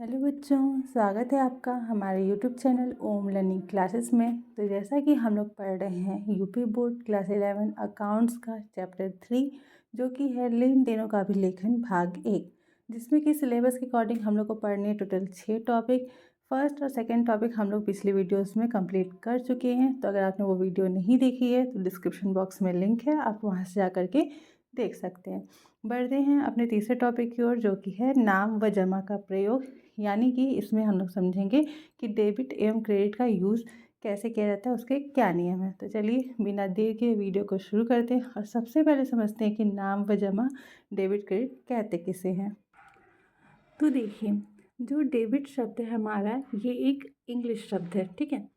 Hello बच्चों, स्वागत है आपका हमारे यूट्यूब चैनल ओम लर्निंग क्लासेस में। तो जैसा कि हम लोग पढ़ रहे हैं यूपी बोर्ड क्लास 11 अकाउंट्स का चैप्टर 3, जो कि है लेन देनों का अभिलेखन भाग 1, जिसमें कि सिलेबस के अकॉर्डिंग हम लोग को पढ़ने टोटल 6 टॉपिक। फर्स्ट और सेकंड टॉपिक हम लोग पिछले वीडियोस में कंप्लीट कर चुके हैं। तो अगर आपने वो वीडियो नहीं देखी है तो डिस्क्रिप्शन बॉक्स में लिंक है, आप वहाँ से जा करके देख सकते हैं। बढ़ते हैं अपने तीसरे टॉपिक की ओर, जो कि है नाम व जमा का प्रयोग। यानी कि इसमें हम लोग समझेंगे कि डेबिट एवं क्रेडिट का यूज़ कैसे किया जाता है, उसके क्या नियम है। तो चलिए बिना देर के वीडियो को शुरू करते हैं और सबसे पहले समझते हैं कि नाम व जमा डेबिट क्रेडिट कहते किसे हैं। तो देखिए, जो डेबिट शब्द है हमारा, ये एक इंग्लिश शब्द है, ठीक है।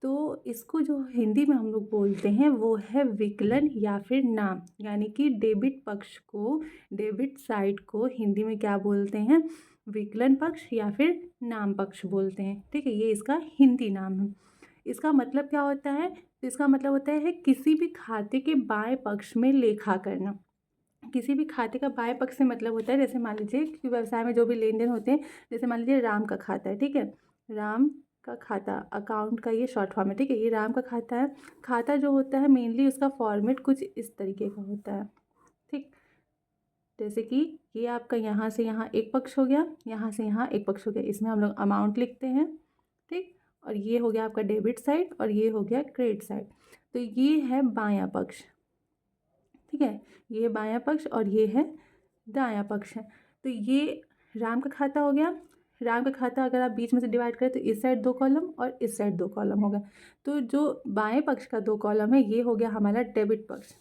तो इसको जो हिंदी में हम लोग बोलते हैं वो है विकलन या फिर नाम। यानी कि डेबिट पक्ष को, डेबिट साइड को हिंदी में क्या बोलते हैं? विकलन पक्ष या फिर नाम पक्ष बोलते हैं, ठीक है। ये इसका हिंदी नाम है। इसका मतलब क्या होता है? तो इसका मतलब होता है किसी भी खाते के बाएं पक्ष में लेखा करना। किसी भी खाते का बाएं पक्ष से मतलब होता है, जैसे मान लीजिए कि व्यवसाय में जो भी लेन देन होते हैं, जैसे मान लीजिए राम का खाता है, ठीक है। राम का खाता, अकाउंट का ये शॉर्ट फॉर्म है, ठीक है। ये राम का खाता है। खाता जो होता है मेनली उसका फॉर्मेट कुछ इस तरीके का होता है, ठीक। जैसे कि ये आपका यहाँ से यहाँ एक पक्ष हो गया, यहाँ से यहाँ एक पक्ष हो गया, इसमें हम लोग अमाउंट लिखते हैं, ठीक। और ये हो गया आपका डेबिट साइड और ये हो गया क्रेडिट साइड। तो ये है बायां पक्ष, ठीक है। ये बायां पक्ष और ये है दायां पक्ष है। तो ये राम का खाता हो गया। राम का खाता अगर आप बीच में से डिवाइड करें तो इस साइड 2 कॉलम और इस साइड 2 कॉलम हो गया। तो जो बाएं पक्ष का 2 कॉलम है ये हो गया हमारा डेबिट पक्ष,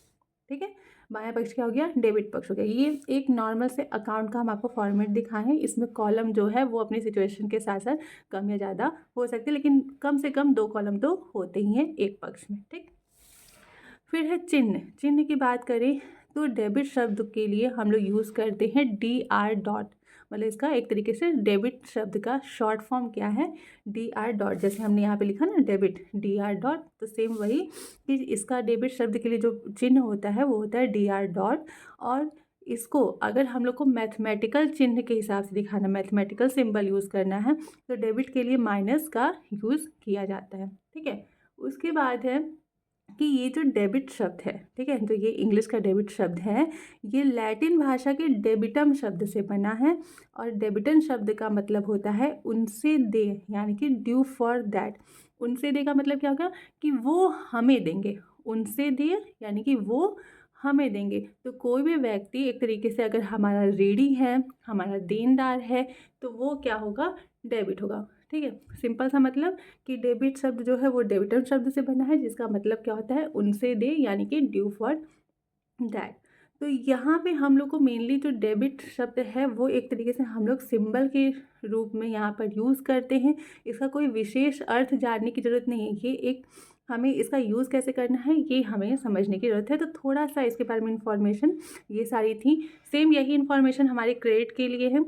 ठीक है। बायां पक्ष क्या हो गया? डेबिट पक्ष हो गया। ये एक नॉर्मल से अकाउंट का हम आपको फॉर्मेट दिखाएं हैं। इसमें कॉलम जो है वो अपनी सिचुएशन के साथ साथ कम या ज़्यादा हो सकते हैं, लेकिन कम से कम 2 कॉलम तो होते ही हैं एक पक्ष में, ठीक। फिर है चिन्ह। चिन्ह की बात करें तो डेबिट शब्द के लिए हम लोग यूज़ करते हैं DR डॉट। मतलब इसका एक तरीके से डेबिट शब्द का शॉर्ट फॉर्म क्या है? DR dot. जैसे हमने यहाँ पे लिखा ना डेबिट, DR डॉट, तो सेम वही कि इसका डेबिट शब्द के लिए जो चिन्ह होता है वो होता है DR डॉट। और इसको अगर हम लोग को मैथमेटिकल चिन्ह के हिसाब से दिखाना, मैथमेटिकल सिंबल यूज़ करना है, तो डेबिट के लिए माइनस का यूज़ किया जाता है, ठीक है। उसके बाद है कि ये जो डेबिट शब्द है, ठीक है, तो ये इंग्लिश का डेबिट शब्द है, ये लैटिन भाषा के डेबिटम शब्द से बना है। और डेबिटम शब्द का मतलब होता है उनसे दे, यानी कि ड्यू फॉर दैट। उनसे दे का मतलब क्या होगा? कि वो हमें देंगे। उनसे दे यानी कि वो हमें देंगे। तो कोई भी व्यक्ति एक तरीके से अगर हमारा ऋणी है, हमारा देनदार है, तो वो क्या होगा? डेबिट होगा, ठीक है। सिंपल सा मतलब कि डेबिट शब्द जो है वो डेबिटर शब्द से बना है, जिसका मतलब क्या होता है? उनसे दे, यानी कि ड्यू फॉर दैट। तो यहाँ पे हम लोग को मेनली जो डेबिट शब्द है वो एक तरीके से हम लोग सिंबल के रूप में यहाँ पर यूज़ करते हैं। इसका कोई विशेष अर्थ जानने की ज़रूरत नहीं है। ये एक, हमें इसका यूज़ कैसे करना है ये हमें समझने की ज़रूरत है। तो थोड़ा सा इसके बारे में इंफॉर्मेशन ये सारी थी। सेम यही इंफॉर्मेशन हमारे क्रेडिट के लिए है।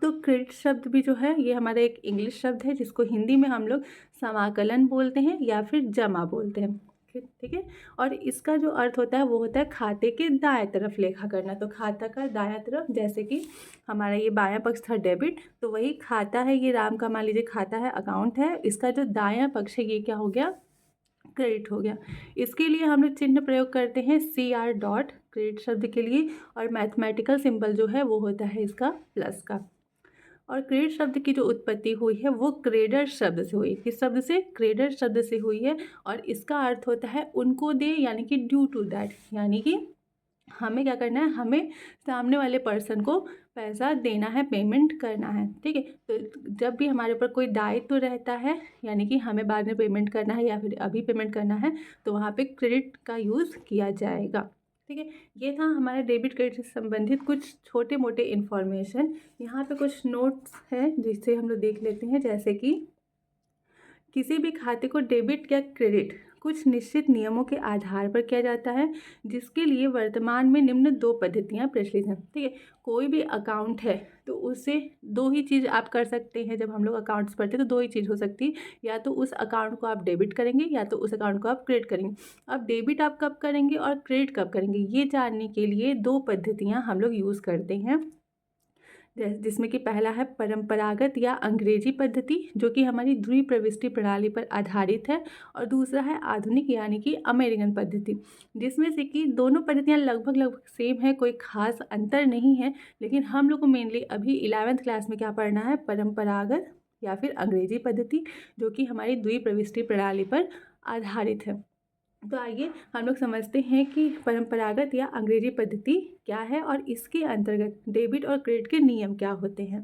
तो क्रेडिट शब्द भी जो है ये हमारा एक इंग्लिश शब्द है, जिसको हिंदी में हम लोग समाकलन बोलते हैं या फिर जमा बोलते हैं, ठीक है। और इसका जो अर्थ होता है वो होता है खाते के दाएं तरफ लेखा करना। तो खाता का दायां तरफ, जैसे कि हमारा ये बायां पक्ष था डेबिट, तो वही खाता है, ये राम का मान लीजिए खाता है, अकाउंट है, इसका जो दायां पक्ष है ये क्या हो गया? क्रेडिट हो गया। इसके लिए हम लोग चिन्ह प्रयोग करते हैं CR डॉट क्रेडिट शब्द के लिए, और मैथमेटिकल सिंबल जो है वो होता है इसका प्लस का। और क्रेडिट शब्द की जो उत्पत्ति हुई है वो क्रेडर शब्द से हुई। किस शब्द से? क्रेडर शब्द से हुई है। और इसका अर्थ होता है उनको दे, यानी कि ड्यू टू दैट। यानी कि हमें क्या करना है? हमें सामने वाले पर्सन को पैसा देना है, पेमेंट करना है, ठीक है। तो जब भी हमारे ऊपर कोई दायित्व रहता है, यानी कि हमें बाद में पेमेंट करना है या फिर अभी पेमेंट करना है, तो वहाँ पे क्रेडिट का यूज़ किया जाएगा, ठीक है। ये था हमारा डेबिट क्रेडिट से संबंधित कुछ छोटे मोटे इन्फॉर्मेशन। यहाँ पे कुछ नोट्स हैं जिससे हम लोग देख लेते हैं। जैसे कि किसी भी खाते को डेबिट या क्रेडिट कुछ निश्चित नियमों के आधार पर किया जाता है, जिसके लिए वर्तमान में निम्न 2 पद्धतियाँ प्रचलित हैं, ठीक है। कोई भी अकाउंट है तो उससे 2 ही चीज़ आप कर सकते हैं। जब हम लोग अकाउंट्स पढ़ते हैं तो 2 ही चीज़ हो सकती है, या तो उस अकाउंट को आप डेबिट करेंगे या तो उस अकाउंट को आप क्रेडिट करेंगे। अब डेबिट आप कब करेंगे और क्रेडिट कब करेंगे, ये जानने के लिए 2 पद्धतियाँ हम लोग यूज़ करते हैं। जिसमें कि पहला है परंपरागत या अंग्रेजी पद्धति, जो कि हमारी द्विप्रविष्टि प्रणाली पर आधारित है, और दूसरा है आधुनिक यानी कि अमेरिकन पद्धति, जिसमें से कि दोनों पद्धतियाँ लगभग लगभग सेम है, कोई खास अंतर नहीं है। लेकिन हम लोग को मेनली अभी 11th क्लास में क्या पढ़ना है, परंपरागत या फिर अंग्रेजी पद्धति, जो कि हमारी द्विप्रविष्टि प्रणाली पर आधारित है। तो आइए हम लोग समझते हैं कि परंपरागत या अंग्रेजी पद्धति क्या है और इसके अंतर्गत डेबिट और क्रेडिट के नियम क्या होते हैं।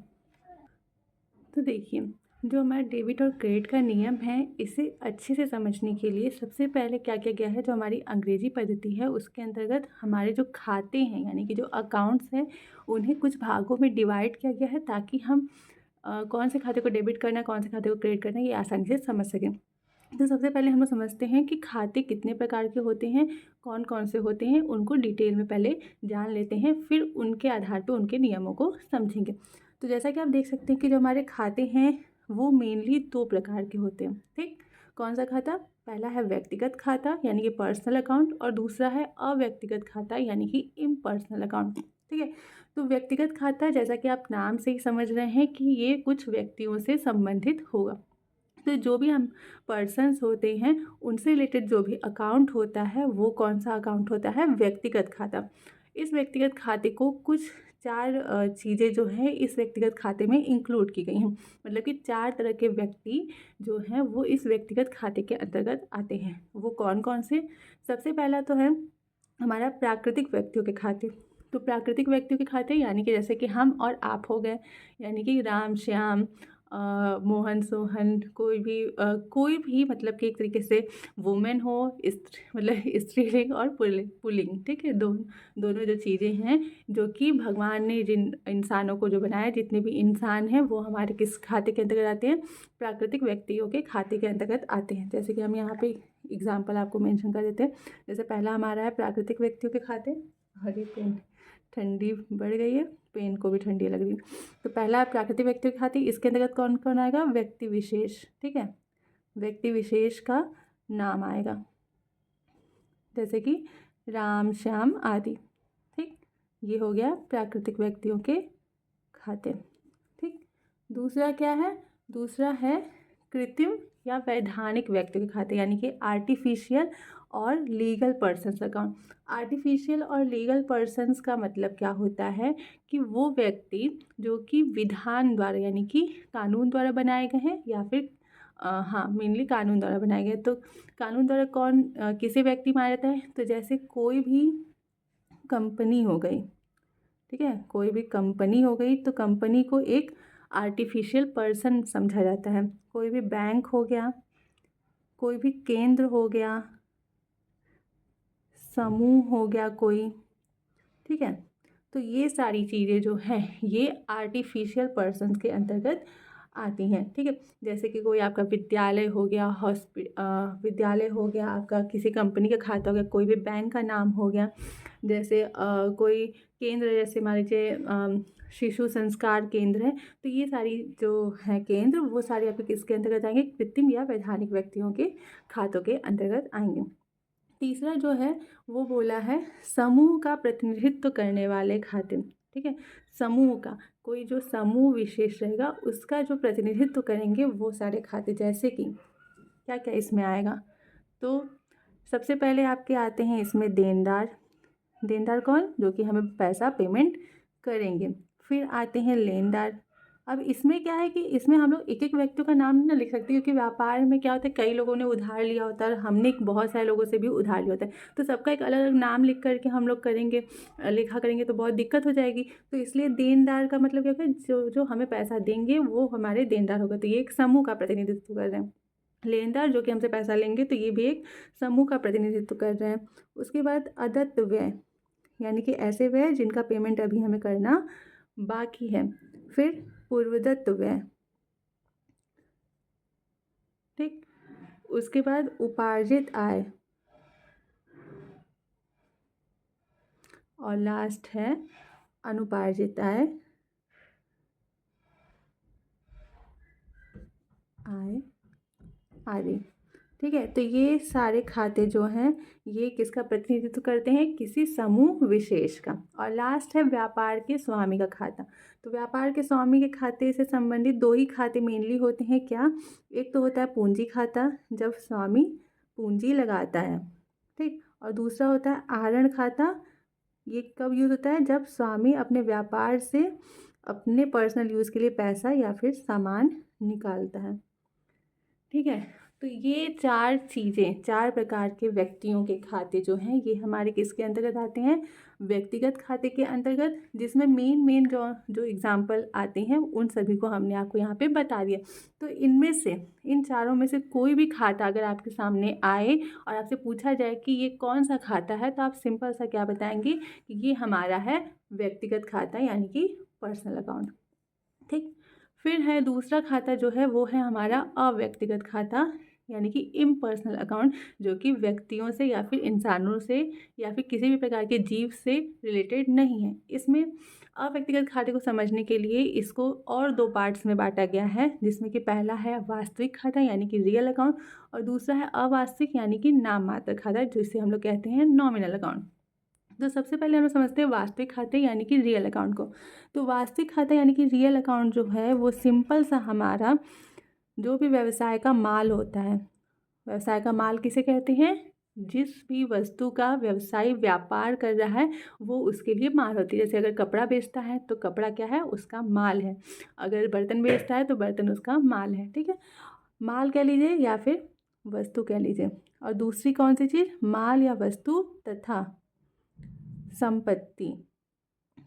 तो देखिए, जो हमारा डेबिट और क्रेडिट का नियम है, इसे अच्छे से समझने के लिए सबसे पहले क्या किया गया है, जो हमारी अंग्रेजी पद्धति है उसके अंतर्गत हमारे जो खाते हैं यानी कि जो अकाउंट्स हैं उन्हें कुछ भागों में डिवाइड किया गया है, ताकि हम कौन से खाते को डेबिट करना है, कौन से खाते को क्रेडिट करना है, ये आसानी से समझ सकें। तो सबसे पहले हम लोग समझते हैं कि खाते कितने प्रकार के होते हैं, कौन कौन से होते हैं, उनको डिटेल में पहले जान लेते हैं, फिर उनके आधार पर उनके नियमों को समझेंगे। तो जैसा कि आप देख सकते हैं कि जो हमारे खाते हैं वो मेनली 2 प्रकार के होते हैं। ठीक, कौन सा खाता, पहला है व्यक्तिगत खाता यानी कि पर्सनल अकाउंट, और दूसरा है अव्यक्तिगत खाता यानी कि इम्पर्सनल अकाउंट। ठीक है, तो व्यक्तिगत खाता, जैसा कि आप नाम से ही समझ रहे हैं कि ये कुछ व्यक्तियों से संबंधित होगा। तो जो भी हम पर्सन्स होते हैं उनसे रिलेटेड जो भी अकाउंट होता है वो कौन सा अकाउंट होता है, व्यक्तिगत खाता। इस व्यक्तिगत खाते को कुछ 4 चीज़ें जो है इस व्यक्तिगत खाते में इंक्लूड की गई हैं, मतलब कि 4 तरह के व्यक्ति जो हैं वो इस व्यक्तिगत खाते के अंतर्गत आते हैं। वो कौन कौन से, सबसे पहला तो है हमारा प्राकृतिक व्यक्तियों के खाते। तो प्राकृतिक व्यक्तियों के खाते यानी कि जैसे कि हम और आप हो गए, यानी कि राम श्याम, मोहन सोहन, कोई भी मतलब कि एक तरीके से वुमेन हो, मतलब स्त्रीलिंग और पुल्लिंग। ठीक है, दोनों जो चीज़ें हैं जो कि भगवान ने जिन इंसानों को जो बनाया, जितने भी इंसान हैं वो हमारे किस खाते के अंतर्गत आते हैं, प्राकृतिक व्यक्तियों के खाते के अंतर्गत आते हैं। जैसे कि हम यहाँ पे एग्जाम्पल आपको मेंशन कर देते हैं। जैसे पहला हमारा है प्राकृतिक व्यक्तियों के खाते। हरी पेन ठंडी बढ़ गई है, पेन को भी ठंडी लग रही है। तो पहला है प्राकृतिक व्यक्तियों के खाते, इसके अंतर्गत कौन कौन आएगा, व्यक्ति विशेष। ठीक है, व्यक्ति विशेष का नाम आएगा, जैसे कि राम श्याम आदि। ठीक, ये हो गया प्राकृतिक व्यक्तियों के खाते। ठीक, दूसरा क्या है, दूसरा है कृत्रिम या वैधानिक व्यक्तियों के खाते, यानी कि आर्टिफिशियल और लीगल पर्सन्स अकाउंट। आर्टिफिशियल और लीगल पर्सन्स का मतलब क्या होता है कि वो व्यक्ति जो कि विधान द्वारा यानी कि कानून द्वारा बनाए गए हैं, या फिर हाँ मेनली कानून द्वारा बनाए गए। तो कानून द्वारा किसे व्यक्ति माना जाता है, तो जैसे कोई भी कंपनी हो गई, ठीक है, कोई भी कंपनी हो गई तो कंपनी को एक आर्टिफिशियल पर्सन समझा जाता है। कोई भी बैंक हो गया, कोई भी केंद्र हो गया, समूह हो गया कोई, ठीक है, तो ये सारी चीज़ें जो हैं ये आर्टिफिशियल पर्सन्स के अंतर्गत आती हैं। ठीक है, जैसे कि कोई आपका विद्यालय हो गया, विद्यालय हो गया, आपका किसी कंपनी का खाता हो गया, कोई भी बैंक का नाम हो गया, जैसे कोई केंद्र, जैसे मान लीजिए शिशु संस्कार केंद्र है, तो ये सारी जो है केंद्र वो सारे आपके किसके अंतर्गत आएंगे, कृत्रिम या वैधानिक व्यक्तियों के खातों के अंतर्गत आएंगे। तीसरा जो है वो बोला है समूह का प्रतिनिधित्व करने वाले खाते। ठीक है, समूह का, कोई जो समूह विशेष रहेगा उसका जो प्रतिनिधित्व करेंगे वो सारे खाते। जैसे कि क्या क्या इसमें आएगा, तो सबसे पहले आपके आते हैं इसमें देनदार। देनदार कौन, जो कि हमें पैसा पेमेंट करेंगे। फिर आते हैं लेनदार। अब इसमें क्या है कि इसमें हम लोग एक एक व्यक्तियों का नाम नहीं ना लिख सकते, क्योंकि व्यापार में क्या होता है कई लोगों ने उधार लिया होता है और हमने बहुत सारे लोगों से भी उधार लिया होता है, तो सबका एक अलग अलग नाम लिख करके हम लोग करेंगे, लिखा करेंगे तो बहुत दिक्कत हो जाएगी। तो इसलिए देनदार का मतलब क्या होता है, जो जो हमें पैसा देंगे वो हमारे देनदार होगा, तो ये एक समूह का प्रतिनिधित्व कर रहे हैं। लेनदार जो कि हमसे पैसा लेंगे, तो ये भी एक समूह का प्रतिनिधित्व कर रहे हैं। उसके बाद अदत्त व्यय, यानी कि ऐसे व्यय जिनका पेमेंट अभी हमें करना बाकी है। फिर पूर्वदत्त व्यय, ठीक, उसके बाद उपार्जित आय, और लास्ट है अनुपार्जित आय आदि। ठीक है। तो ये सारे खाते जो हैं ये किसका प्रतिनिधित्व करते हैं, किसी समूह विशेष का। और लास्ट है व्यापार के स्वामी का खाता। तो व्यापार के स्वामी के खाते से संबंधित दो ही खाते मेनली होते हैं, क्या, एक तो होता है पूंजी खाता, जब स्वामी पूंजी लगाता है, ठीक, और दूसरा होता है आहरण खाता। ये कब यूज़ होता है, जब स्वामी अपने व्यापार से अपने पर्सनल यूज़ के लिए पैसा या फिर सामान निकालता है, ठीक है। तो ये चार चीज़ें, चार प्रकार के व्यक्तियों के खाते जो हैं ये हमारे किसके अंतर्गत आते हैं, व्यक्तिगत खाते के अंतर्गत, जिसमें मेन जो जो एग्जाम्पल आते हैं उन सभी को हमने आपको यहाँ पे बता दिया। तो इनमें से, इन चारों में से कोई भी खाता अगर आपके सामने आए और आपसे पूछा जाए कि ये कौन सा खाता है, तो आप सिंपल सा क्या बताएंगे कि ये हमारा है व्यक्तिगत खाता यानी कि पर्सनल अकाउंट, ठीक। फिर है दूसरा खाता जो है वो है हमारा अव्यक्तिगत खाता यानी कि इम्पर्सनल अकाउंट, जो कि व्यक्तियों से या फिर इंसानों से या फिर किसी भी प्रकार के जीव से रिलेटेड नहीं है। इसमें अव्यक्तिगत खाते को समझने के लिए इसको और दो पार्ट्स में बांटा गया है, जिसमें कि पहला है वास्तविक खाता यानी कि रियल अकाउंट, और दूसरा है अवास्तविक यानी कि नाम मात्र खाता, जिसे हम लोग कहते हैं नॉमिनल अकाउंट। तो सबसे पहले हम लोग समझते हैं वास्तविक खाते यानी कि रियल अकाउंट को। तो वास्तविक खाता यानी कि रियल अकाउंट जो है वो सिंपल सा हमारा जो भी व्यवसाय का माल होता है, व्यवसाय का माल किसे कहते हैं, जिस भी वस्तु का व्यवसायी व्यापार कर रहा है वो उसके लिए माल होती है। जैसे अगर कपड़ा बेचता है तो कपड़ा क्या है, उसका माल है। अगर बर्तन बेचता है तो बर्तन उसका माल है, ठीक है। माल कह लीजिए या फिर वस्तु कह लीजिए। और दूसरी कौन सी चीज़, माल या वस्तु तथा संपत्ति।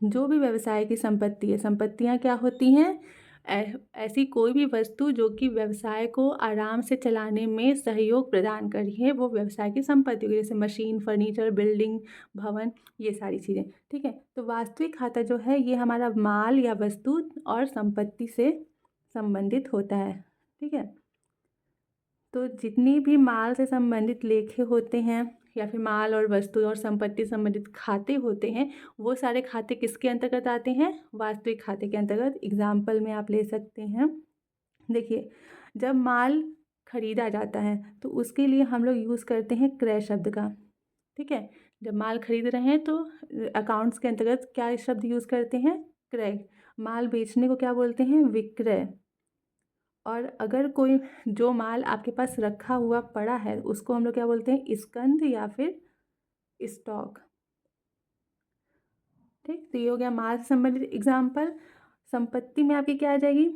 जो भी व्यवसाय की संपत्ति है, संपत्तियाँ क्या होती हैं, ऐसी कोई भी वस्तु जो कि व्यवसाय को आराम से चलाने में सहयोग प्रदान कर रही है, वो व्यवसाय की संपत्ति होगी। जैसे मशीन, फर्नीचर, बिल्डिंग, भवन, ये सारी चीज़ें, ठीक है। तो वास्तविक खाता जो है ये हमारा माल या वस्तु और संपत्ति से संबंधित होता है, ठीक है। तो जितनी भी माल से संबंधित लेखे होते हैं या फिर माल और वस्तु और संपत्ति संबंधित खाते होते हैं, वो सारे खाते किसके अंतर्गत आते हैं, वास्तविक खाते के अंतर्गत। एग्जाम्पल में आप ले सकते हैं, देखिए, जब माल खरीदा जाता है तो उसके लिए हम लोग यूज़ करते हैं क्रय शब्द का, ठीक है। जब माल खरीद रहे हैं तो अकाउंट्स के अंतर्गत क्या शब्द यूज़ करते हैं, क्रय। माल बेचने को क्या बोलते हैं, विक्रय। और अगर कोई जो माल आपके पास रखा हुआ पड़ा है उसको हम लोग क्या बोलते हैं, स्कंद या फिर स्टॉक, ठीक। तो ये हो गया माल से संबंधित एग्जाम्पल। संपत्ति में आपकी क्या आ जाएगी,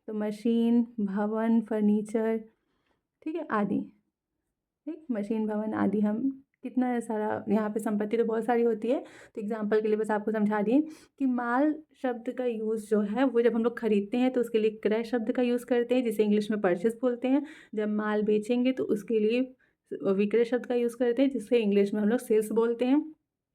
तो मशीन, भवन, फर्नीचर, ठीक है, आदि, ठीक। मशीन, भवन आदि, हम कितना सारा यहाँ पे संपत्ति तो बहुत सारी होती है। तो एग्जाम्पल के लिए बस आपको समझा दिए कि माल शब्द का यूज़ जो है वो जब हम लोग खरीदते हैं तो उसके लिए क्रय शब्द का यूज़ करते हैं, जिसे इंग्लिश में परचेस बोलते हैं। जब माल बेचेंगे तो उसके लिए विक्रय शब्द का यूज़ करते हैं, जिससे इंग्लिश में हम लोग सेल्स बोलते हैं।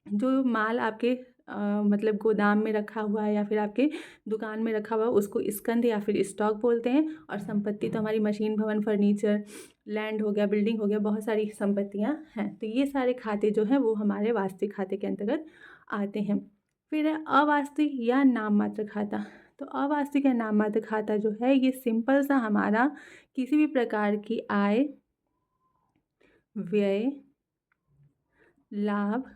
जो माल आपके मतलब गोदाम में रखा हुआ है या फिर आपके दुकान में रखा हुआ है उसको स्कंद या फिर स्टॉक बोलते हैं। और संपत्ति तो हमारी मशीन, भवन, फर्नीचर, लैंड हो गया, बिल्डिंग हो गया, बहुत सारी संपत्तियां हैं। तो ये सारे खाते जो हैं वो हमारे वास्तविक खाते के अंतर्गत आते हैं। फिर है अवास्तविक या नाम मात्र खाता। तो अवास्तविक या नाम मात्र खाता जो है ये सिंपल सा हमारा किसी भी प्रकार की आय, व्यय, लाभ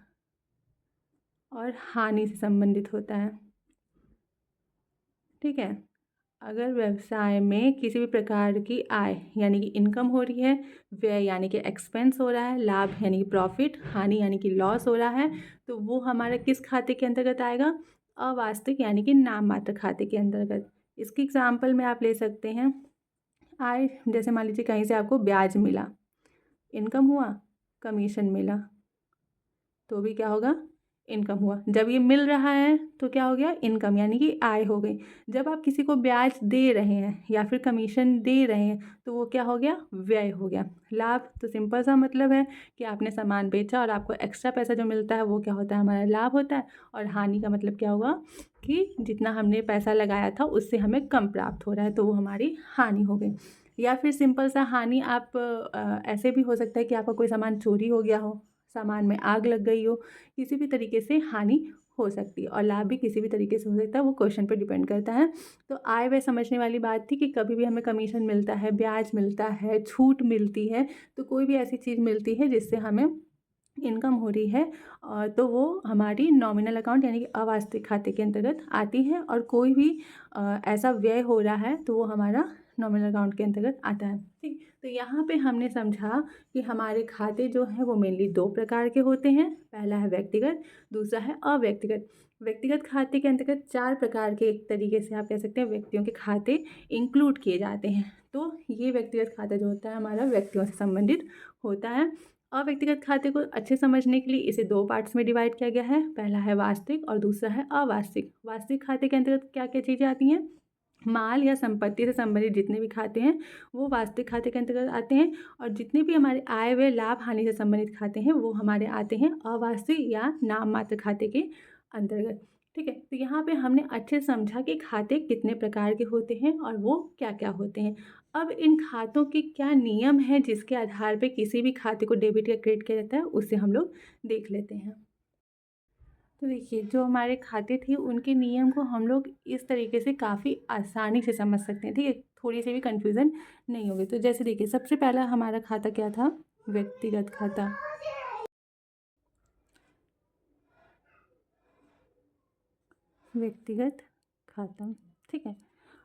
और हानि से संबंधित होता है, ठीक है। अगर व्यवसाय में किसी भी प्रकार की आय यानी कि इनकम हो रही है, व्यय यानी कि एक्सपेंस हो रहा है, लाभ यानी कि प्रॉफिट, हानि यानी कि लॉस हो रहा है, तो वो हमारा किस खाते के अंतर्गत आएगा, अवास्तविक यानी कि नाम मात्र खाते के अंतर्गत। इसकी एग्जाम्पल में आप ले सकते हैं, आय जैसे मान लीजिए कहीं से आपको ब्याज मिला, इनकम हुआ, कमीशन मिला, तो भी क्या होगा, इनकम हुआ। जब ये मिल रहा है तो क्या हो गया, इनकम यानी कि आय हो गई। जब आप किसी को ब्याज दे रहे हैं या फिर कमीशन दे रहे हैं तो वो क्या हो गया, व्यय हो गया। लाभ तो सिंपल सा मतलब है कि आपने सामान बेचा और आपको एक्स्ट्रा पैसा जो मिलता है वो क्या होता है, हमारा लाभ होता है। और हानि का मतलब क्या होगा कि जितना हमने पैसा लगाया था उससे हमें कम प्राप्त हो रहा है, तो वो हमारी हानि हो गई। या फिर सिंपल सा हानि आप ऐसे भी हो सकता है कि आपका कोई सामान चोरी हो गया हो, सामान में आग लग गई हो, किसी भी तरीके से हानि हो सकती है और लाभ भी किसी भी तरीके से हो सकता है, वो क्वेश्चन पर डिपेंड करता है। तो आय व्यय समझने वाली बात थी कि कभी भी हमें कमीशन मिलता है, ब्याज मिलता है, छूट मिलती है, तो कोई भी ऐसी चीज़ मिलती है जिससे हमें इनकम हो रही है तो वो हमारी नॉमिनल अकाउंट यानी कि अवास्तविक खाते के अंतर्गत आती है। और कोई भी ऐसा व्यय हो रहा है तो वो हमारा नॉमिनल अकाउंट के अंतर्गत आता है। ठीक, तो यहाँ पे हमने समझा कि हमारे खाते जो हैं वो मेनली दो प्रकार के होते हैं। पहला है व्यक्तिगत, दूसरा है अव्यक्तिगत। व्यक्तिगत खाते के अंतर्गत चार प्रकार के, एक तरीके से आप कह सकते हैं, व्यक्तियों के खाते इंक्लूड किए जाते हैं। तो ये व्यक्तिगत खाता जो होता है हमारा व्यक्तियों से संबंधित होता है। अव्यक्तिगत खाते को अच्छे समझने के लिए इसे दो पार्ट्स में डिवाइड किया गया है। पहला है वास्तविक और दूसरा है अवास्तविक। वास्तविक खाते के अंतर्गत क्या क्या चीज़ें आती हैं? माल या संपत्ति से संबंधित जितने भी खाते हैं वो वास्तविक खाते के अंतर्गत आते हैं, और जितने भी हमारे आय व्यय लाभ हानि से संबंधित खाते हैं वो हमारे आते हैं अवास्तविक या नाम मात्र खाते के अंतर्गत। ठीक है, तो यहाँ पे हमने अच्छे से समझा कि खाते कितने प्रकार के होते हैं और वो क्या क्या होते हैं। अब इन खातों के क्या नियम हैं जिसके आधार पे किसी भी खाते को डेबिट या क्रेडिट किया जाता है, उससे हम लोग देख लेते हैं। तो देखिए, जो हमारे खाते थे उनके नियम को हम लोग इस तरीके से काफ़ी आसानी से समझ सकते हैं। ठीक है, थोड़ी सी भी कन्फ्यूज़न नहीं होगी। तो जैसे देखिए, सबसे पहला हमारा खाता क्या था? व्यक्तिगत खाता। व्यक्तिगत खाता, ठीक है।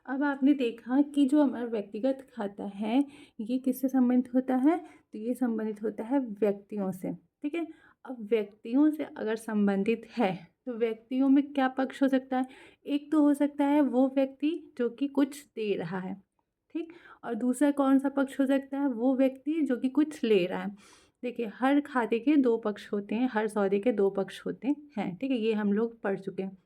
अब आपने देखा कि जो हमारा व्यक्तिगत खाता है ये किससे संबंधित होता है? तो ये संबंधित होता है व्यक्तियों से। ठीक है, अब व्यक्तियों से अगर संबंधित है तो व्यक्तियों में क्या पक्ष हो सकता है? एक तो हो सकता है वो व्यक्ति जो कि कुछ दे रहा है, ठीक, और दूसरा कौन सा पक्ष हो सकता है? वो व्यक्ति जो कि कुछ ले रहा है। देखिए, हर खाते के दो पक्ष होते हैं, हर सौदे के दो पक्ष होते हैं। ठीक है, ये हम लोग पढ़ चुके हैं।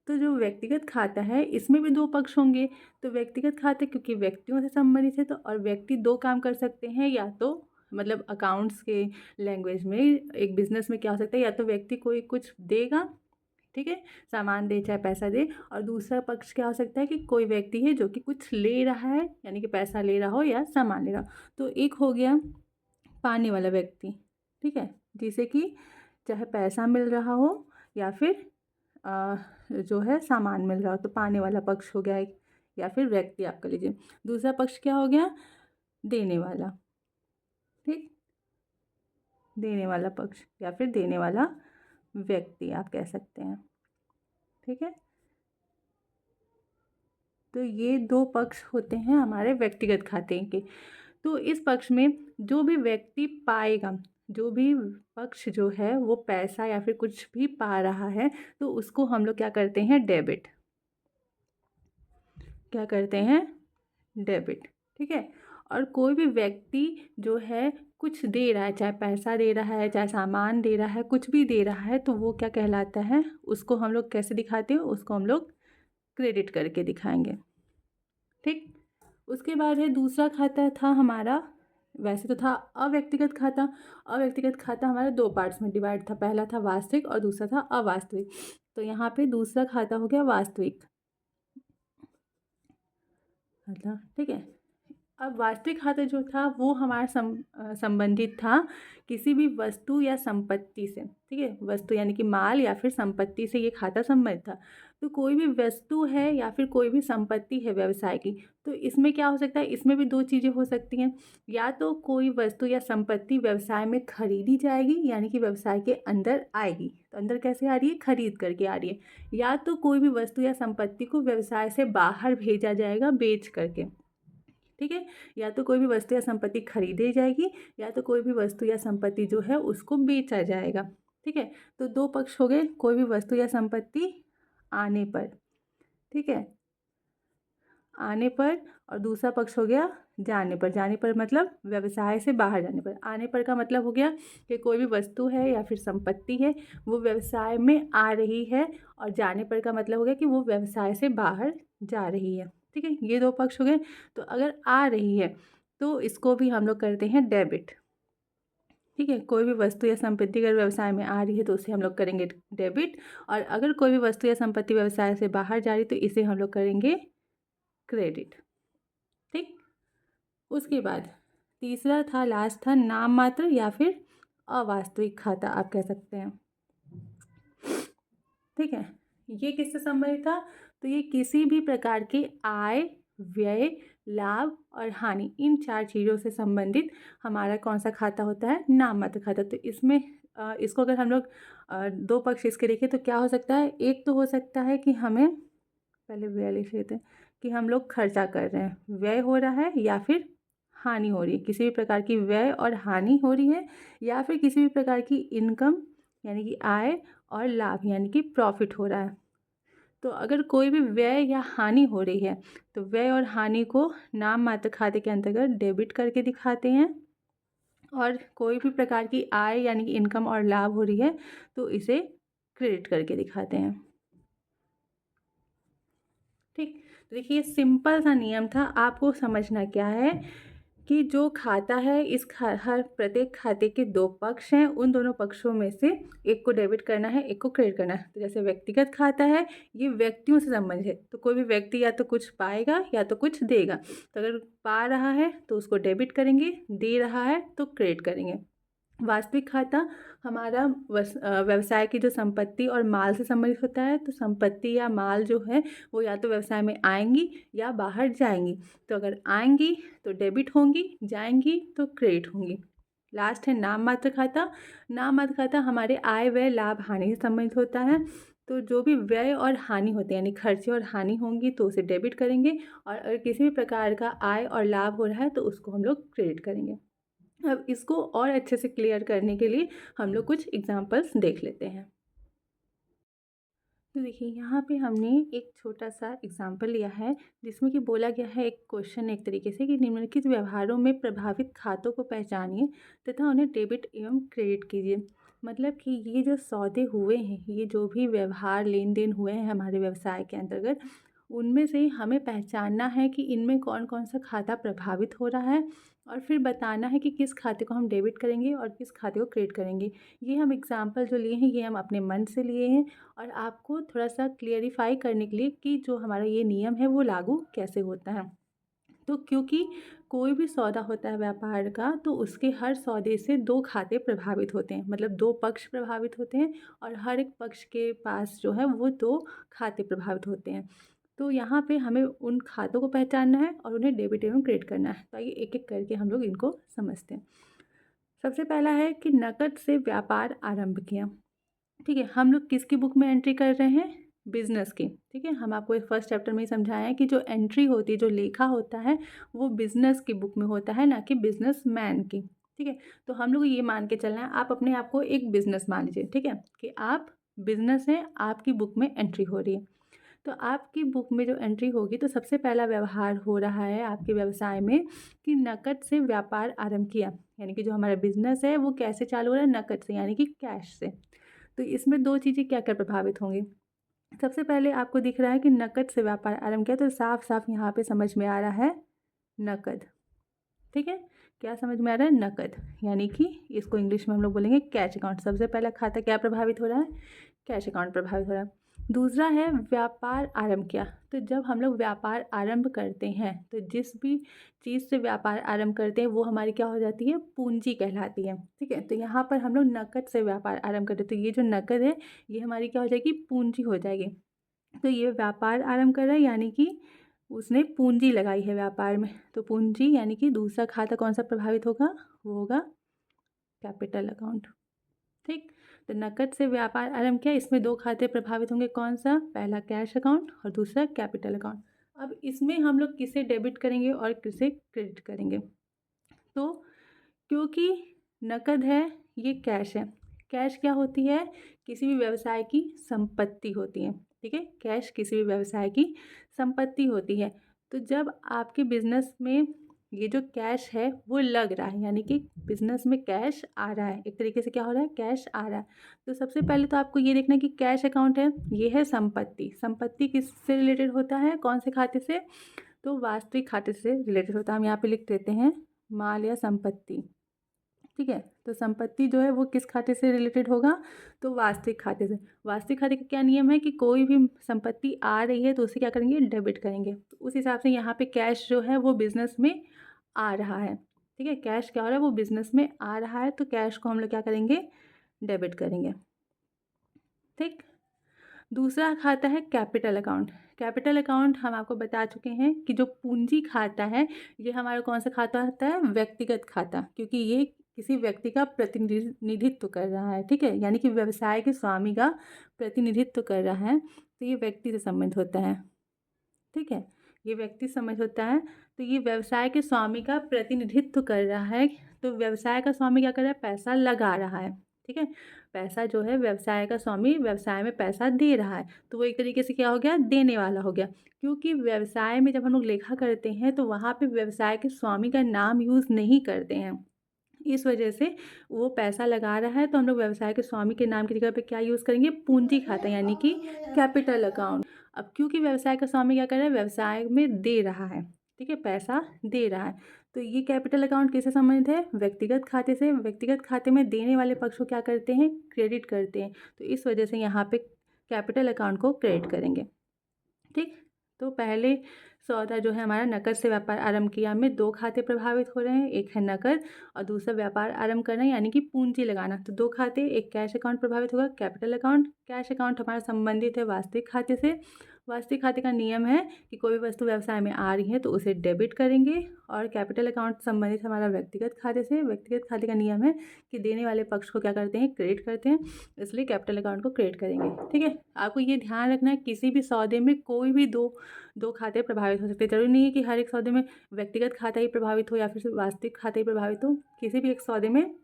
तो जो व्यक्तिगत खाता है इसमें भी दो पक्ष होंगे। तो व्यक्तिगत खाते क्योंकि व्यक्तियों से संबंधित है, तो और व्यक्ति दो काम कर सकते हैं, या तो मतलब अकाउंट्स के लैंग्वेज में एक बिजनेस में क्या हो सकता है, या तो व्यक्ति कोई कुछ देगा, ठीक है, सामान दे चाहे पैसा दे, और दूसरा पक्ष क्या हो सकता है कि कोई व्यक्ति है जो कि कुछ ले रहा है, यानी कि पैसा ले रहा हो या सामान ले रहा हो। तो एक हो गया पाने वाला व्यक्ति, ठीक है, जिसे कि चाहे पैसा मिल रहा हो या फिर जो है सामान मिल रहा हो, तो पाने वाला पक्ष हो गया एक, या फिर व्यक्ति आप कह लीजिए। दूसरा पक्ष क्या हो गया? देने वाला, ठीक, देने वाला पक्ष या फिर देने वाला व्यक्ति आप कह सकते हैं। ठीक है, तो ये दो पक्ष होते हैं हमारे व्यक्तिगत खाते के। तो इस पक्ष में जो भी व्यक्ति पाएगा, जो भी पक्ष जो है वो पैसा या फिर कुछ भी पा रहा है, तो उसको हम लोग क्या करते हैं? डेबिट। क्या करते हैं? डेबिट। ठीक है, और कोई भी व्यक्ति जो है कुछ दे रहा है, चाहे पैसा दे रहा है, चाहे सामान दे रहा है, कुछ भी दे रहा है, तो वो क्या कहलाता है? उसको हम लोग कैसे दिखाते हैं? उसको हम लोग क्रेडिट करके दिखाएंगे। ठीक, उसके बाद है दूसरा खाता था हमारा, वैसे तो था अव्यक्तिगत खाता। अव्यक्तिगत खाता हमारा दो पार्ट्स में डिवाइड था, पहला था वास्तविक और दूसरा था अवास्तविक। तो यहाँ पे दूसरा खाता हो गया वास्तविक खाता। ठीक है, अब वास्तविक खाता जो था वो हमारा संबंधित था किसी भी वस्तु या संपत्ति से। ठीक है, वस्तु यानी कि माल या फिर संपत्ति से ये खाता संबंधित था। तो कोई भी वस्तु है या फिर कोई भी संपत्ति है व्यवसाय की, तो इसमें क्या हो सकता है? इसमें भी दो चीज़ें हो सकती हैं, या तो कोई वस्तु या संपत्ति व्यवसाय में खरीदी जाएगी, यानी कि व्यवसाय के अंदर आएगी। तो अंदर कैसे आ रही है? खरीद करके आ रही है। या तो कोई भी वस्तु या संपत्ति को व्यवसाय से बाहर भेजा जाएगा बेच करके। ठीक है, या तो कोई भी वस्तु या संपत्ति खरीदी जाएगी, या तो कोई भी वस्तु या संपत्ति जो है उसको बेचा जाएगा। ठीक है, तो दो पक्ष हो गए, कोई भी वस्तु या संपत्ति आने पर, ठीक है, आने पर, और दूसरा पक्ष हो गया जाने पर। जाने पर मतलब व्यवसाय से बाहर जाने पर। आने पर का मतलब हो गया कि कोई भी वस्तु है या फिर संपत्ति है वो व्यवसाय में आ रही है, और जाने पर का मतलब हो गया कि वो व्यवसाय से बाहर जा रही है। ठीक है, ये दो पक्ष हो गए। तो अगर आ रही है तो इसको भी हम लोग करते हैं डेबिट। ठीक है, कोई भी वस्तु या संपत्ति अगर व्यवसाय में आ रही है तो उसे हम लोग करेंगे डेबिट, और अगर कोई भी वस्तु या संपत्ति व्यवसाय से बाहर जा रही है तो इसे हम लोग करेंगे क्रेडिट। ठीक, उसके बाद तीसरा था, लास्ट था नाम मात्र या फिर अवास्तविक खाता आप कह सकते हैं। ठीक है। ये किससे संबंधित था? तो ये किसी भी प्रकार के आय, व्यय, लाभ और हानि, इन 4 चीज़ों से संबंधित हमारा कौन सा खाता होता है? नाम मात्र खाता। तो इसमें इसको अगर हम लोग 2 पक्ष इसके देखें तो क्या हो सकता है? एक तो हो सकता है कि हमें पहले व्यय लिख लेते हैं कि हम लोग खर्चा कर रहे हैं, व्यय हो रहा है या फिर हानि हो रही है, किसी भी प्रकार की व्यय और हानि हो रही है, या फिर किसी भी प्रकार की इनकम यानी कि आय और लाभ यानी कि प्रॉफिट हो रहा है। तो अगर कोई भी व्यय या हानि हो रही है तो व्यय और हानि को नाम मात्र खाते के अंतर्गत डेबिट करके दिखाते हैं, और कोई भी प्रकार की आय यानी कि इनकम और लाभ हो रही है तो इसे क्रेडिट करके दिखाते हैं। ठीक। तो देखिए, सिंपल सा नियम था। आपको समझना क्या है कि जो खाता है, हर प्रत्येक खाते के 2 पक्ष हैं, उन दोनों पक्षों में से एक को डेबिट करना है, एक को क्रेडिट करना है। तो जैसे व्यक्तिगत खाता है, ये व्यक्तियों से संबंधित है, तो कोई भी व्यक्ति या तो कुछ पाएगा या तो कुछ देगा। तो अगर पा रहा है तो उसको डेबिट करेंगे, दे रहा है तो क्रेडिट करेंगे। वास्तविक खाता हमारा व्यवसाय की जो संपत्ति और माल से संबंधित होता है। तो संपत्ति या माल जो है वो या तो व्यवसाय में आएंगी या बाहर जाएंगी। तो अगर आएंगी तो डेबिट होंगी, जाएंगी तो क्रेडिट होंगी। लास्ट है नाम मात्र खाता। नाम मात्र खाता हमारे आय, व्यय, लाभ, हानि से संबंधित होता है। तो जो भी व्यय और हानि होते हैं यानी खर्चे और हानि होंगी तो उसे डेबिट करेंगे, और अगर किसी भी प्रकार का आय और लाभ हो रहा है तो उसको हम लोग क्रेडिट करेंगे। अब इसको और अच्छे से क्लियर करने के लिए हम लोग कुछ एग्जांपल्स देख लेते हैं। तो देखिए, यहाँ पे हमने एक छोटा सा एग्जांपल लिया है जिसमें कि बोला गया है, एक क्वेश्चन एक तरीके से, कि निम्नलिखित व्यवहारों में प्रभावित खातों को पहचानिए तथा उन्हें डेबिट एवं क्रेडिट कीजिए। मतलब कि ये जो सौदे हुए हैं, ये जो भी व्यवहार लेन देन हुए हैं हमारे व्यवसाय के अंतर्गत, उनमें से हमें पहचानना है कि इनमें कौन कौन सा खाता प्रभावित हो रहा है, और फिर बताना है कि किस खाते को हम डेबिट करेंगे और किस खाते को क्रेडिट करेंगे। ये हम एग्जाम्पल जो लिए हैं ये हम अपने मन से लिए हैं, और आपको थोड़ा सा क्लियरिफाई करने के लिए कि जो हमारा ये नियम है वो लागू कैसे होता है। तो क्योंकि कोई भी सौदा होता है व्यापार का, तो उसके हर सौदे से 2 खाते प्रभावित होते हैं, मतलब 2 पक्ष प्रभावित होते हैं, और हर एक पक्ष के पास जो है वो 2 खाते प्रभावित होते हैं। तो यहाँ पे हमें उन खातों को पहचानना है और उन्हें डेबिट एवं क्रेडिट करना है। तो आइए एक एक करके हम लोग इनको समझते हैं। सबसे पहला है कि नकद से व्यापार आरंभ किया। ठीक है, हम लोग किसकी बुक में एंट्री कर रहे हैं? बिजनेस की। ठीक है, हम आपको फर्स्ट चैप्टर में ही समझाया है कि जो एंट्री होती है, जो लेखा होता है, वो बिजनेस की बुक में होता है, ना कि बिजनेस मैन की। ठीक है, तो हम लोग ये मान के चलना है, आप अपने आप को एक बिजनेस मान लीजिए। ठीक है, कि आप बिजनेस हैं, आपकी बुक में एंट्री हो रही है। तो आपकी बुक में जो एंट्री होगी तो सबसे पहला व्यवहार हो रहा है आपके व्यवसाय में कि नकद से व्यापार आरंभ किया, यानी कि जो हमारा बिजनेस है वो कैसे चालू हो रहा है? नकद से, यानी कि कैश से। तो इसमें 2 चीज़ें क्या क्या प्रभावित होंगी? सबसे पहले आपको दिख रहा है कि नकद से व्यापार आरंभ किया, तो साफ साफ यहाँ पे समझ में आ रहा है नकद। ठीक है, क्या समझ में आ रहा है? नकद, यानी कि इसको इंग्लिश में हम लोग बोलेंगे कैश अकाउंट। सबसे पहला खाता क्या प्रभावित हो रहा है? कैश अकाउंट प्रभावित हो रहा है। दूसरा है व्यापार आरंभ किया। तो जब हम लोग व्यापार आरंभ करते हैं तो जिस भी चीज़ से व्यापार आरंभ करते हैं वो हमारी क्या हो जाती है? पूंजी कहलाती है। ठीक है, तो यहाँ पर हम लोग नकद से व्यापार आरंभ करते हैं, तो ये जो नकद है ये हमारी क्या हो जाएगी? पूंजी हो जाएगी। तो ये व्यापार आरंभ कर रहा है, यानी कि उसने पूंजी लगाई है व्यापार में। तो पूंजी यानी कि दूसरा खाता कौन सा प्रभावित होगा? वो होगा कैपिटल अकाउंट। ठीक। तो नकद से व्यापार आरंभ किया, इसमें 2 खाते प्रभावित होंगे, कौन सा? पहला कैश अकाउंट और दूसरा कैपिटल अकाउंट। अब इसमें हम लोग किसे डेबिट करेंगे और किसे क्रेडिट करेंगे? तो क्योंकि नकद है, ये कैश है। कैश क्या होती है? किसी भी व्यवसाय की संपत्ति होती है। ठीक है, कैश किसी भी व्यवसाय की संपत्ति होती है। तो जब आपके बिजनेस में ये जो कैश है वो लग रहा है, यानी कि बिजनेस में कैश आ रहा है, एक तरीके से क्या हो रहा है? कैश आ रहा है। तो सबसे पहले तो आपको ये देखना है कि कैश अकाउंट है, ये है संपत्ति। संपत्ति किससे रिलेटेड होता है? कौन से खाते से? तो वास्तविक खाते से रिलेटेड होता है। हम यहाँ पे लिख देते हैं माल या संपत्ति। ठीक है, तो संपत्ति जो है वो किस खाते से रिलेटेड होगा? तो वास्तविक खाते से। वास्तविक खाते का क्या नियम है कि कोई भी संपत्ति आ रही है तो उसे क्या करेंगे? डेबिट करेंगे। तो उस हिसाब से यहाँ पे कैश जो है वो बिजनेस में आ रहा है। ठीक है, कैश क्या हो रहा है? वो बिजनेस में आ रहा है, तो कैश को हम लोग क्या करेंगे? डेबिट करेंगे। ठीक। दूसरा खाता है कैपिटल अकाउंट। कैपिटल अकाउंट हम आपको बता चुके हैं कि जो पूंजी खाता है ये हमारा कौन सा खाता होता है, व्यक्तिगत खाता, क्योंकि ये किसी व्यक्ति का प्रतिनिधित्व कर रहा है, ठीक है, यानी कि व्यवसाय के स्वामी का प्रतिनिधित्व कर रहा है, तो ये व्यक्ति से संबंधित होता है, ठीक है, ये व्यक्ति समझ होता है। तो ये व्यवसाय के स्वामी का प्रतिनिधित्व कर रहा है, तो व्यवसाय का स्वामी क्या कर रहा है, पैसा लगा रहा है, ठीक है, पैसा जो है व्यवसाय का स्वामी व्यवसाय में पैसा दे रहा है, तो वो एक तरीके से क्या हो गया, देने वाला हो गया, क्योंकि व्यवसाय में जब हम लोग लेखा करते हैं तो वहाँ पे व्यवसाय के स्वामी का नाम यूज़ नहीं करते हैं, इस वजह से वो पैसा लगा रहा है, तो हम लोग व्यवसाय के स्वामी के नाम की जगह पे क्या यूज़ करेंगे, पूंजी खाता, यानी कि कैपिटल अकाउंट। अब क्योंकि व्यवसाय का स्वामी क्या कर रहा है, व्यवसाय में दे रहा है, ठीक है, पैसा दे रहा है, तो ये कैपिटल अकाउंट किससे संबंधित है, व्यक्तिगत खाते से। व्यक्तिगत खाते में देने वाले पक्ष को क्या करते हैं, क्रेडिट करते हैं, तो इस वजह से यहाँ पे कैपिटल अकाउंट को क्रेडिट करेंगे, ठीक। तो पहले सौदा जो है हमारा, नकद से व्यापार आरंभ किया में दो खाते प्रभावित हो रहे हैं, एक है नकद और दूसरा व्यापार आरंभ करना यानी कि पूंजी लगाना, तो दो खाते, एक कैश अकाउंट प्रभावित होगा, कैपिटल अकाउंट। कैश अकाउंट हमारा संबंधित है वास्तविक खाते से। वास्तविक खाते का नियम है कि कोई भी वस्तु व्यवसाय में आ रही है तो उसे डेबिट करेंगे, और कैपिटल अकाउंट संबंधित हमारा व्यक्तिगत खाते से। व्यक्तिगत खाते का नियम है कि देने वाले पक्ष को क्या करते हैं, क्रेडिट करते हैं, इसलिए कैपिटल अकाउंट को क्रेडिट करेंगे, ठीक है। आपको ये ध्यान रखना है, किसी भी सौदे में कोई भी दो खाते प्रभावित हो सकते हैं, जरूरी नहीं है कि हर एक सौदे में व्यक्तिगत खाता ही प्रभावित हो या फिर वास्तविक खाता ही प्रभावित हो, किसी भी एक सौदे में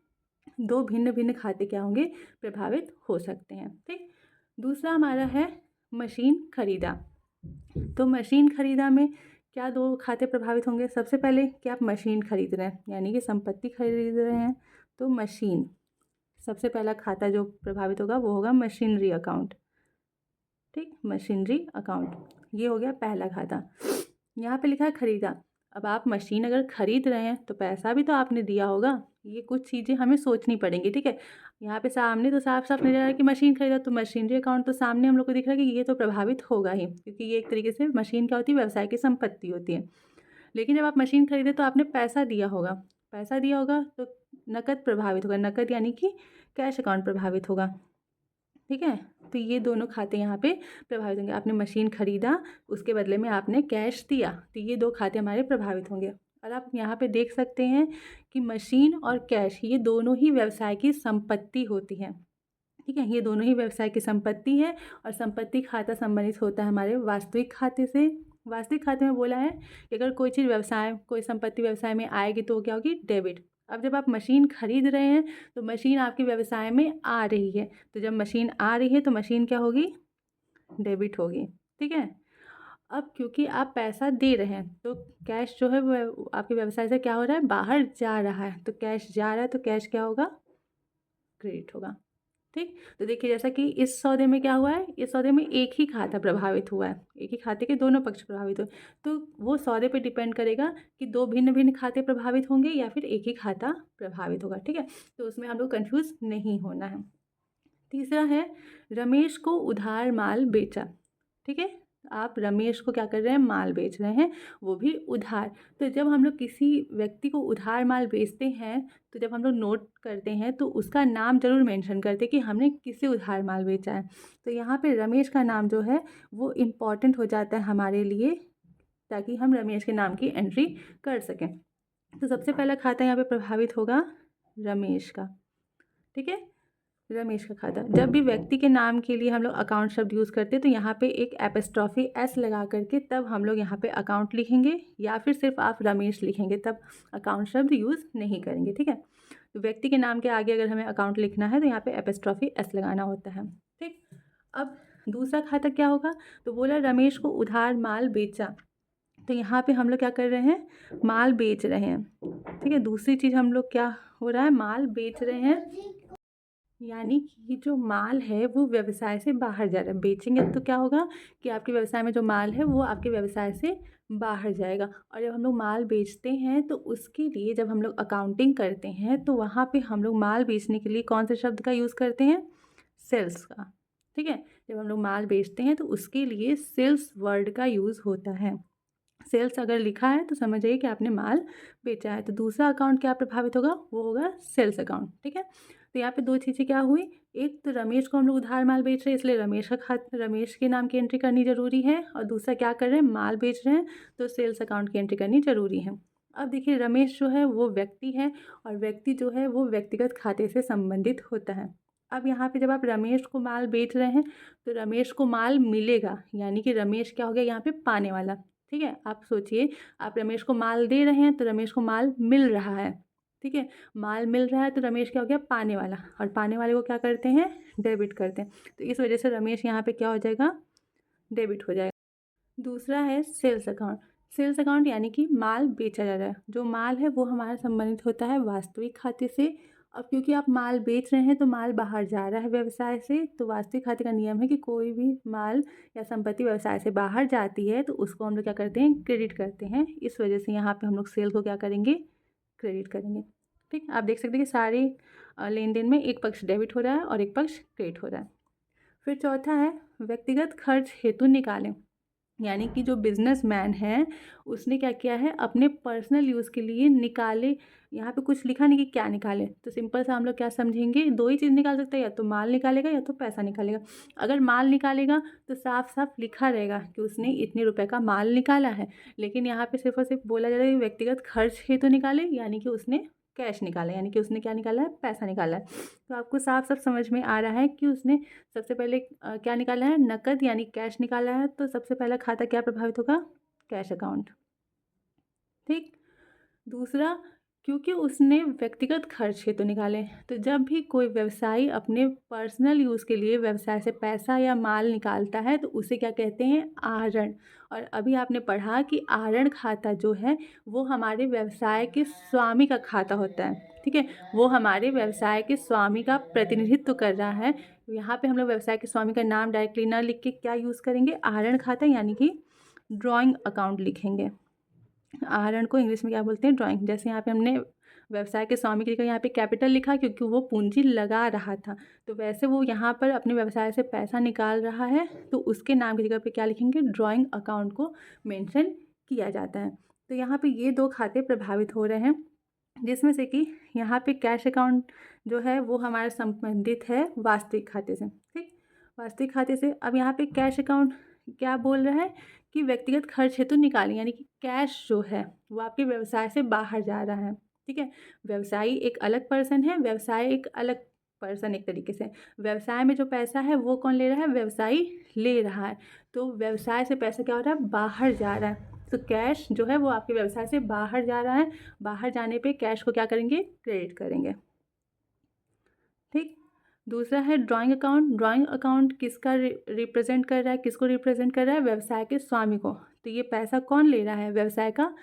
दो भिन्न भिन्न खाते क्या होंगे, प्रभावित हो सकते हैं, ठीक। दूसरा हमारा है मशीन खरीदा। तो मशीन खरीदा में क्या दो खाते प्रभावित होंगे, सबसे पहले कि आप मशीन खरीद रहे हैं यानी कि संपत्ति खरीद रहे हैं, तो मशीन, सबसे पहला खाता जो प्रभावित होगा वो होगा मशीनरी अकाउंट, ठीक, मशीनरी अकाउंट, ये हो गया पहला खाता। यहाँ पे लिखा है खरीदा। अब आप मशीन अगर खरीद रहे हैं तो पैसा भी तो आपने दिया होगा, ये कुछ चीज़ें हमें सोचनी पड़ेंगी, ठीक है। यहाँ पे सामने तो साफ साफ नजर आ रहा है कि मशीन खरीदा, तो मशीनरी अकाउंट तो सामने हम लोग को दिख रहा है कि ये तो प्रभावित होगा ही, क्योंकि ये एक तरीके से मशीन क्या होती है, व्यवसाय की संपत्ति होती है। लेकिन जब आप मशीन खरीदे तो आपने पैसा दिया होगा, पैसा दिया होगा तो नकद प्रभावित होगा, नकद यानी कि कैश अकाउंट प्रभावित होगा, ठीक है। तो ये दोनों खाते यहाँ पे प्रभावित होंगे, आपने मशीन खरीदा उसके बदले में आपने कैश दिया, तो ये दो खाते हमारे प्रभावित होंगे। और आप यहाँ पे देख सकते हैं कि मशीन और कैश ये दोनों ही व्यवसाय की संपत्ति होती है, ठीक है, ये दोनों ही व्यवसाय की संपत्ति है, और संपत्ति खाता संबंधित होता है हमारे वास्तविक खाते से। वास्तविक खाते में बोला है कि अगर कोई चीज़ व्यवसाय, कोई संपत्ति व्यवसाय में आएगी तो वो क्या होगी, डेबिट। अब जब आप मशीन खरीद रहे हैं तो मशीन आपके व्यवसाय में आ रही है, तो जब मशीन आ रही है तो मशीन क्या होगी, डेबिट होगी, ठीक है। अब क्योंकि आप पैसा दे रहे हैं तो कैश जो है वो आपके व्यवसाय से क्या हो रहा है, बाहर जा रहा है, तो कैश जा रहा है तो कैश क्या होगा, क्रेडिट होगा, ठीक। तो देखिए जैसा कि इस सौदे में क्या हुआ है, इस सौदे में एक ही खाता प्रभावित हुआ है, एक ही खाते के दोनों पक्ष प्रभावित हुए, तो वो सौदे पे डिपेंड करेगा कि दो भिन्न भिन्न खाते प्रभावित होंगे या फिर एक ही खाता प्रभावित होगा, ठीक है। तो उसमें हम लोग कंफ्यूज नहीं होना है। तीसरा है रमेश को उधार माल बेचा, ठीक है, आप रमेश को क्या कर रहे हैं, माल बेच रहे हैं, वो भी उधार। तो जब हम लोग किसी व्यक्ति को उधार माल बेचते हैं तो जब हम लोग नोट करते हैं तो उसका नाम जरूर मेंशन करते हैं कि हमने किसे उधार माल बेचा है, तो यहाँ पे रमेश का नाम जो है वो इम्पॉर्टेंट हो जाता है हमारे लिए, ताकि हम रमेश के नाम की एंट्री कर सकें। तो सबसे पहला खाता यहाँ पे प्रभावित होगा रमेश का, ठीक है, रमेश का खाता। जब भी व्यक्ति के नाम के लिए हम लोग अकाउंट शब्द यूज़ करते हैं तो यहाँ पे एक एपस्ट्रॉफी एस लगा करके तब हम लोग यहाँ पे अकाउंट लिखेंगे, या फिर सिर्फ आप रमेश लिखेंगे, तब अकाउंट शब्द यूज़ नहीं करेंगे, ठीक है। तो व्यक्ति के नाम के आगे अगर हमें अकाउंट लिखना है तो यहाँ पे एपस्ट्रॉफी एस लगाना होता है, ठीक। अब दूसरा खाता क्या होगा, तो बोला रमेश को उधार माल बेचा, तो यहाँ पे हम लोग क्या कर रहे हैं, माल बेच रहे हैं, ठीक है। दूसरी चीज़ हम लोग क्या हो रहा है, माल बेच रहे हैं, यानी कि जो माल है वो व्यवसाय से बाहर जा रहा है, बेचेंगे तो क्या होगा कि आपके व्यवसाय में जो माल है वो आपके व्यवसाय से बाहर जाएगा। और जब हम लोग माल बेचते हैं तो उसके लिए जब हम लोग अकाउंटिंग करते हैं तो वहाँ पे हम लोग माल बेचने के लिए कौन से शब्द का यूज़ करते हैं, सेल्स का, ठीक है। जब हम लोग माल बेचते हैं तो उसके लिए सेल्स वर्ड का यूज़ होता है। सेल्स अगर लिखा है तो समझ जाइए कि आपने माल बेचा है। तो दूसरा अकाउंट क्या प्रभावित होगा, वो होगा सेल्स अकाउंट। ठीक है, तो यहाँ पे दो चीज़ें क्या हुई, एक तो रमेश को हम लोग उधार माल बेच रहे हैं इसलिए रमेश के नाम की एंट्री करनी ज़रूरी है, और दूसरा क्या कर रहे हैं, माल बेच रहे हैं तो सेल्स अकाउंट की एंट्री करनी ज़रूरी है। अब देखिए रमेश जो है वो व्यक्ति है, और व्यक्ति जो है वो व्यक्तिगत खाते से संबंधित होता है। अब यहाँ पे जब आप रमेश को माल बेच रहे हैं तो रमेश को माल मिलेगा, यानी कि रमेश क्या हो गया यहाँ पे, पाने वाला। ठीक है, आप सोचिए, आप रमेश को माल दे रहे हैं तो रमेश को माल मिल रहा है। ठीक है, माल मिल रहा है तो रमेश क्या हो गया, पाने वाला, और पाने वाले को क्या करते हैं, डेबिट करते हैं। तो इस वजह से रमेश यहाँ पे क्या हो जाएगा, डेबिट हो जाएगा। दूसरा है सेल्स अकाउंट। सेल्स अकाउंट यानी कि माल बेचा जा रहा है, जो माल है वो हमारा संबंधित होता है वास्तविक खाते से। अब क्योंकि आप माल बेच रहे हैं तो माल बाहर जा रहा है व्यवसाय से, तो वास्तविक खाते का नियम है कि कोई भी माल या संपत्ति व्यवसाय से बाहर जाती है तो उसको हम लोग क्या करते हैं, क्रेडिट करते हैं। इस वजह से यहाँ पे हम लोग सेल को क्या करेंगे, क्रेडिट करेंगे। ठीक, आप देख सकते हैं कि सारे लेन देन में एक पक्ष डेबिट हो रहा है और एक पक्ष क्रेडिट हो रहा है। फिर चौथा है व्यक्तिगत खर्च हेतु निकालें, यानी कि जो बिजनेसमैन है उसने क्या किया है, अपने पर्सनल यूज़ के लिए निकाले। यहाँ पे कुछ लिखा नहीं कि क्या निकाले, तो सिंपल सा हम लोग क्या समझेंगे, दो ही चीज़ निकाल सकते हैं, या तो माल निकालेगा या तो पैसा निकालेगा। अगर माल निकालेगा तो साफ साफ लिखा रहेगा कि उसने इतने रुपए का माल निकाला है, लेकिन यहाँ पे सिर्फ और सिर्फ बोला जा रहा है कि व्यक्तिगत खर्च हेतु निकाले, यानी कि उसने कैश निकाला, यानी कि उसने क्या निकाला है, पैसा निकाला है। तो आपको साफ साफ समझ में आ रहा है कि उसने सबसे पहले क्या निकाला है, नकद यानी कैश निकाला है। तो सबसे पहला खाता क्या प्रभावित होगा, कैश अकाउंट। ठीक, दूसरा, क्योंकि उसने व्यक्तिगत खर्च हेतु निकाले, तो जब भी कोई व्यवसायी अपने पर्सनल यूज़ के लिए व्यवसाय से पैसा या माल निकालता है तो उसे क्या कहते हैं, आहरण। और अभी आपने पढ़ा कि आहरण खाता जो है वो हमारे व्यवसाय के स्वामी का खाता होता है। ठीक है, वो हमारे व्यवसाय के स्वामी का प्रतिनिधित्व कर रहा है। यहाँ पे हम लोग व्यवसाय के स्वामी का नाम डायरेक्टली ना लिख के क्या यूज़ करेंगे, आहरण खाता यानी कि ड्राइंग अकाउंट लिखेंगे। आहरण को इंग्लिश में क्या बोलते हैं, ड्राइंग। जैसे यहाँ पे हमने व्यवसाय के स्वामी की जगह यहाँ पे कैपिटल लिखा क्योंकि वो पूंजी लगा रहा था, तो वैसे वो यहाँ पर अपने व्यवसाय से पैसा निकाल रहा है तो उसके नाम की जगह पे क्या लिखेंगे, ड्राइंग अकाउंट को मेंशन किया जाता है। तो यहाँ पे ये दो खाते प्रभावित हो रहे हैं, जिसमें से कि यहाँ पे कैश अकाउंट जो है वो हमारा संबंधित है वास्तविक खाते से। ठीक, वास्तविक खाते से। अब यहाँ पे कैश अकाउंट क्या बोल रहा है कि व्यक्तिगत खर्च हेतु निकालें, यानी कि कैश जो है वो आपके व्यवसाय से बाहर जा रहा है। ठीक है, व्यवसायी एक अलग पर्सन है, व्यवसाय एक अलग पर्सन, एक तरीके से व्यवसाय में जो पैसा है वो कौन ले रहा है, व्यवसायी ले रहा है। तो व्यवसाय से पैसा क्या हो रहा है, बाहर जा रहा है। तो कैश जो है वो आपके व्यवसाय से बाहर जा रहा है, बाहर जाने पे कैश को क्या करेंगे, क्रेडिट करेंगे। ठीक, दूसरा है ड्राइंग अकाउंट। ड्राइंग अकाउंट किसका रिप्रेजेंट कर रहा है, किसको रिप्रेजेंट कर रहा है, व्यवसाय के स्वामी को। तो ये पैसा कौन ले रहा है, व्यवसाय का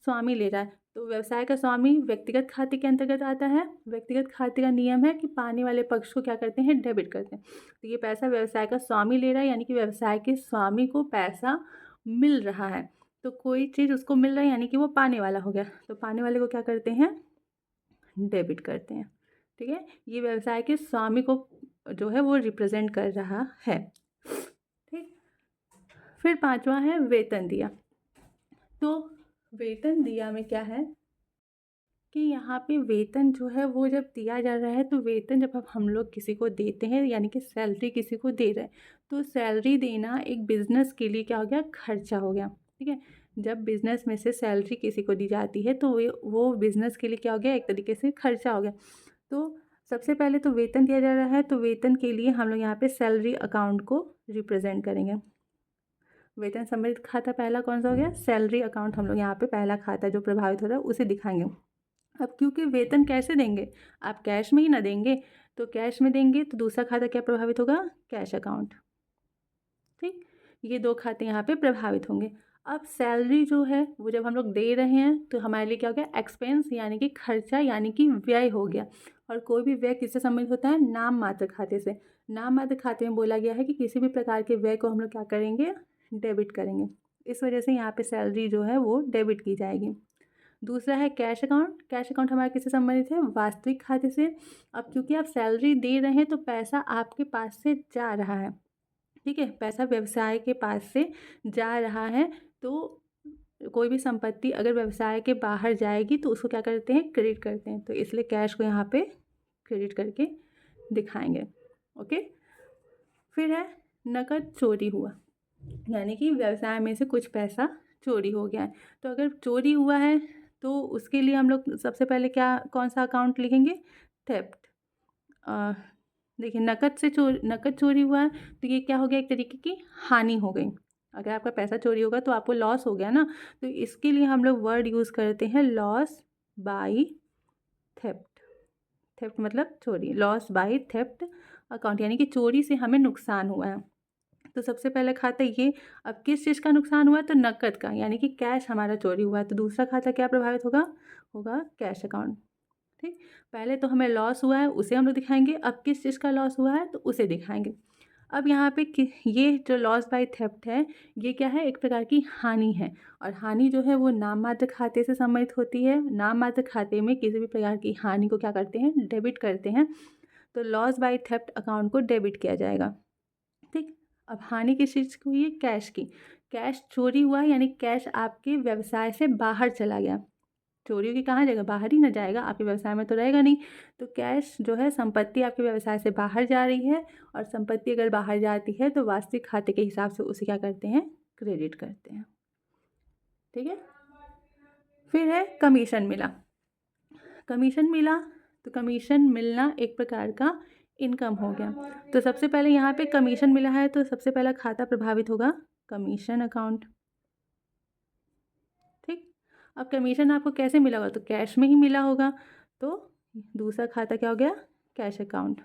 स्वामी ले रहा है। तो व्यवसाय का स्वामी व्यक्तिगत खाते के अंतर्गत आता है। व्यक्तिगत खाते का नियम है कि पाने वाले पक्ष को क्या करते हैं, डेबिट करते हैं। तो ये पैसा व्यवसाय का स्वामी ले रहा है, यानी कि व्यवसाय के स्वामी को पैसा मिल रहा है। तो कोई चीज़ उसको मिल रहा है यानी कि वो पाने वाला हो गया, तो पाने वाले को क्या करते हैं, डेबिट करते हैं। ठीक है, ये व्यवसाय के स्वामी को जो है वो रिप्रेजेंट कर रहा है। ठीक, फिर पांचवा है वेतन दिया। तो वेतन दिया में क्या है कि यहाँ पे वेतन जो है वो जब दिया जा रहा है, तो वेतन जब अब हम लोग किसी को देते हैं, यानी कि सैलरी किसी को दे रहे हैं, तो सैलरी देना एक बिज़नेस के लिए क्या हो गया, खर्चा हो गया। ठीक है, जब बिज़नेस में से सैलरी किसी को दी जाती है तो वो बिज़नेस के लिए क्या हो गया, एक तरीके से खर्चा हो गया। तो सबसे पहले तो वेतन दिया जा रहा है, तो वेतन के लिए हम लोग यहाँ पे सैलरी अकाउंट को रिप्रेजेंट करेंगे। वेतन संबंधित खाता पहला कौन सा हो गया, सैलरी अकाउंट। हम लोग यहाँ पे पहला खाता जो प्रभावित हो रहा है उसे दिखाएंगे। अब क्योंकि वेतन कैसे देंगे, आप कैश में ही ना देंगे, तो कैश में देंगे तो दूसरा खाता क्या प्रभावित होगा, कैश अकाउंट। ठीक, ये दो खाते यहाँ पे प्रभावित होंगे। अब सैलरी जो है वो जब हम लोग दे रहे हैं तो हमारे लिए क्या हो गया, एक्सपेंस यानी कि खर्चा, यानी कि व्यय हो गया। और कोई भी व्यय किससे संबंधित होता है, नाम मात्र खाते से। नाम मात्र खाते में बोला गया है कि किसी भी प्रकार के व्यय को हम लोग क्या करेंगे, डेबिट करेंगे। इस वजह से यहाँ पे सैलरी जो है वो डेबिट की जाएगी। दूसरा है कैश अकाउंट। कैश अकाउंट हमारा किससे संबंधित है, वास्तविक खाते से। अब क्योंकि आप सैलरी दे रहे हैं तो पैसा आपके पास से जा रहा है। ठीक है, पैसा व्यवसाय के पास से जा रहा है, तो कोई भी संपत्ति अगर व्यवसाय के बाहर जाएगी तो उसको क्या करते हैं, क्रेडिट करते हैं। तो इसलिए कैश को यहाँ पे क्रेडिट करके दिखाएंगे। ओके। फिर है नकद चोरी हुआ, यानी कि व्यवसाय में से कुछ पैसा चोरी हो गया है। तो अगर चोरी हुआ है तो उसके लिए हम लोग सबसे पहले कौन सा अकाउंट लिखेंगे, थेफ्ट। देखिए नकद चोरी हुआ है तो ये क्या हो गया, एक तरीके की हानि हो गई। अगर आपका पैसा चोरी होगा तो आपको लॉस हो गया ना, तो इसके लिए हम लोग वर्ड यूज़ करते हैं लॉस बाई थेफ्ट। थेफ्ट मतलब चोरी, लॉस बाई थेफ्ट अकाउंट, यानी कि चोरी से हमें नुकसान हुआ है। तो सबसे पहला खाता ये, अब किस चीज़ का नुकसान हुआ है, तो नकद का, यानी कि कैश हमारा चोरी हुआ है। तो दूसरा खाता क्या प्रभावित होगा कैश अकाउंट। ठीक, पहले तो हमें लॉस हुआ है उसे हम लोग दिखाएंगे, अब किस चीज़ का लॉस हुआ है तो उसे दिखाएंगे। अब यहाँ पे ये जो लॉस बाय थेफ्ट है ये क्या है, एक प्रकार की हानि है। और हानि जो है वो नाम मात्र खाते से संबंधित होती है। नाम मात्र खाते में किसी भी प्रकार की हानि को क्या करते हैं, डेबिट करते हैं। तो लॉस बाय थेफ्ट अकाउंट को डेबिट किया जाएगा। ठीक, अब हानि किस चीज़ की हुई है, कैश की। कैश चोरी हुआ है, यानी कैश आपके व्यवसाय से बाहर चला गया। चोरी होगी कहाँ जाएगा, बाहर ही ना जाएगा, आपके व्यवसाय में तो रहेगा नहीं। तो कैश जो है, संपत्ति आपके व्यवसाय से बाहर जा रही है, और संपत्ति अगर बाहर जाती है तो वास्तविक खाते के हिसाब से उसे क्या करते हैं, क्रेडिट करते हैं। ठीक है। फिर है कमीशन मिला। कमीशन मिला तो कमीशन मिलना एक प्रकार का इनकम हो गया। तो सबसे पहले यहाँ पे कमीशन मिला है तो सबसे पहला खाता प्रभावित होगा कमीशन अकाउंट। ठीक, अब कमीशन आपको कैसे मिला होगा, तो कैश में ही मिला होगा। तो दूसरा खाता क्या हो गया, कैश अकाउंट।